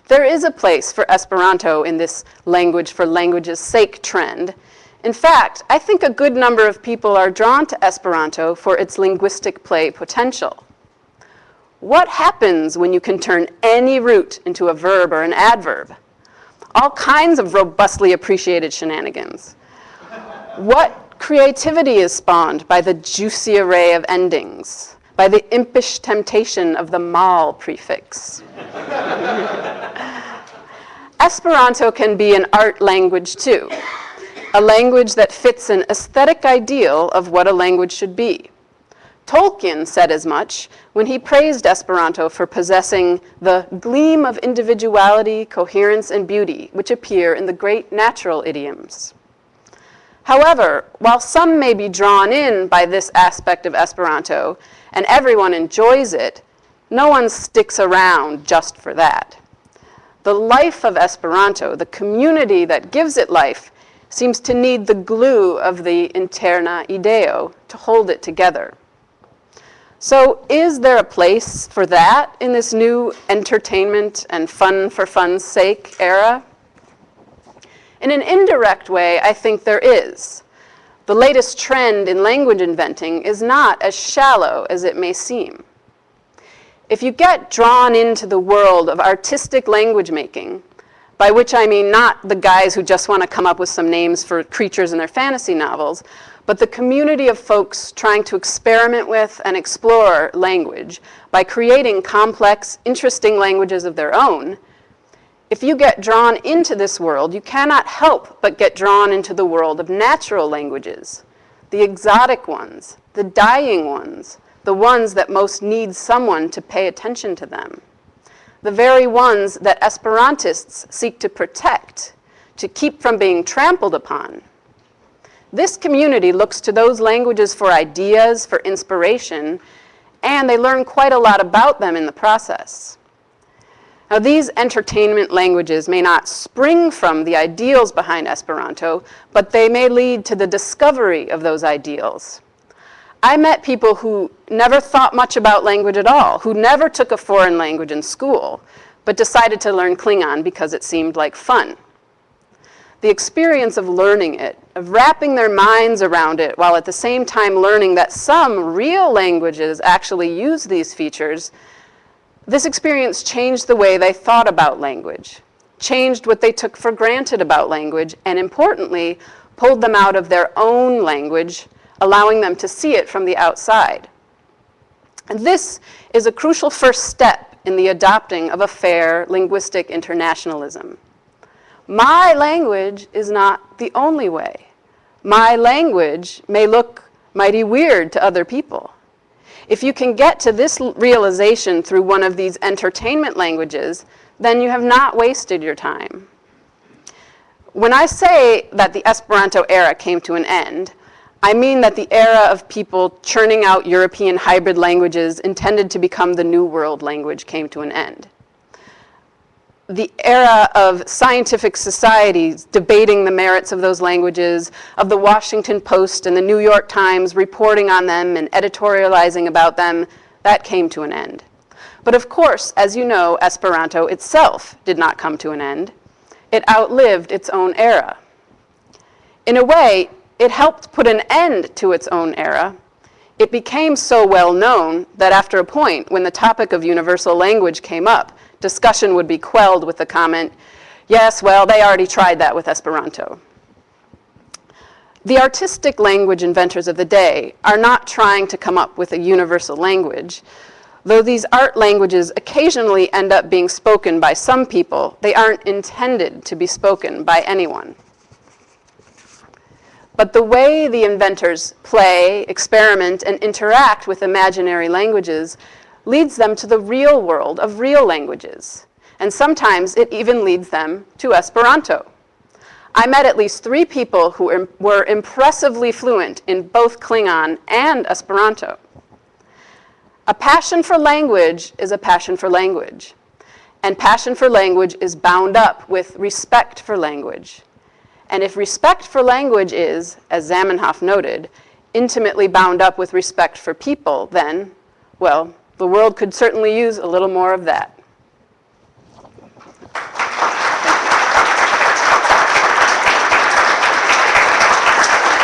There is a place for Esperanto in this language for language's sake trend. In fact, I think a good number of people are drawn to Esperanto for its linguistic play potential. What happens when you can turn any root into a verb or an adverb? All kinds of robustly appreciated shenanigans. What creativity is spawned by the juicy array of endings, by the impish temptation of the mal prefix? Esperanto can be an art language too, a language that fits an aesthetic ideal of what a language should be. Tolkien said as much when he praised Esperanto for possessing the gleam of individuality, coherence, and beauty which appear in the great natural idioms. However, while some may be drawn in by this aspect of Esperanto, and everyone enjoys it, no one sticks around just for that. The life of Esperanto, the community that gives it life, seems to need the glue of the interna ideo to hold it together. So is there a place for that in this new entertainment and fun for fun's sake era? In an indirect way, I think there is. The latest trend in language inventing is not as shallow as it may seem. If you get drawn into the world of artistic language making, by which I mean not the guys who just want to come up with some names for creatures in their fantasy novels, but the community of folks trying to experiment with and explore language by creating complex, interesting languages of their own, if you get drawn into this world, you cannot help but get drawn into the world of natural languages, the exotic ones, the dying ones, the ones that most need someone to pay attention to them, the very ones that Esperantists seek to protect, to keep from being trampled upon. This community looks to those languages for ideas, for inspiration, and they learn quite a lot about them in the process. Now, these entertainment languages may not spring from the ideals behind Esperanto, but they may lead to the discovery of those ideals. I met people who never thought much about language at all, who never took a foreign language in school, but decided to learn Klingon because it seemed like fun. The experience of learning it, of wrapping their minds around it while at the same time learning that some real languages actually use these features, this experience changed the way they thought about language, changed what they took for granted about language, and importantly, pulled them out of their own language, allowing them to see it from the outside. And this is a crucial first step in the adopting of a fair linguistic internationalism. My language is not the only way. My language may look mighty weird to other people. If you can get to this realization through one of these entertainment languages, then you have not wasted your time. When I say that the Esperanto era came to an end, I mean that the era of people churning out European hybrid languages intended to become the New World language came to an end. The era of scientific societies debating the merits of those languages, of the Washington Post and the New York Times reporting on them and editorializing about them, that came to an end. But of course, as you know, Esperanto itself did not come to an end. It outlived its own era. In a way, it helped put an end to its own era. It became so well known that after a point, when the topic of universal language came up, discussion would be quelled with the comment, yes, well, they already tried that with Esperanto. The artistic language inventors of the day are not trying to come up with a universal language. Though these art languages occasionally end up being spoken by some people, they aren't intended to be spoken by anyone. But the way the inventors play, experiment, and interact with imaginary languages leads them to the real world of real languages. And sometimes it even leads them to Esperanto. I met at least 3 people who were impressively fluent in both Klingon and Esperanto. A passion for language is a passion for language. And passion for language is bound up with respect for language. And if respect for language is, as Zamenhof noted, intimately bound up with respect for people, then, well, the world could certainly use a little more of that.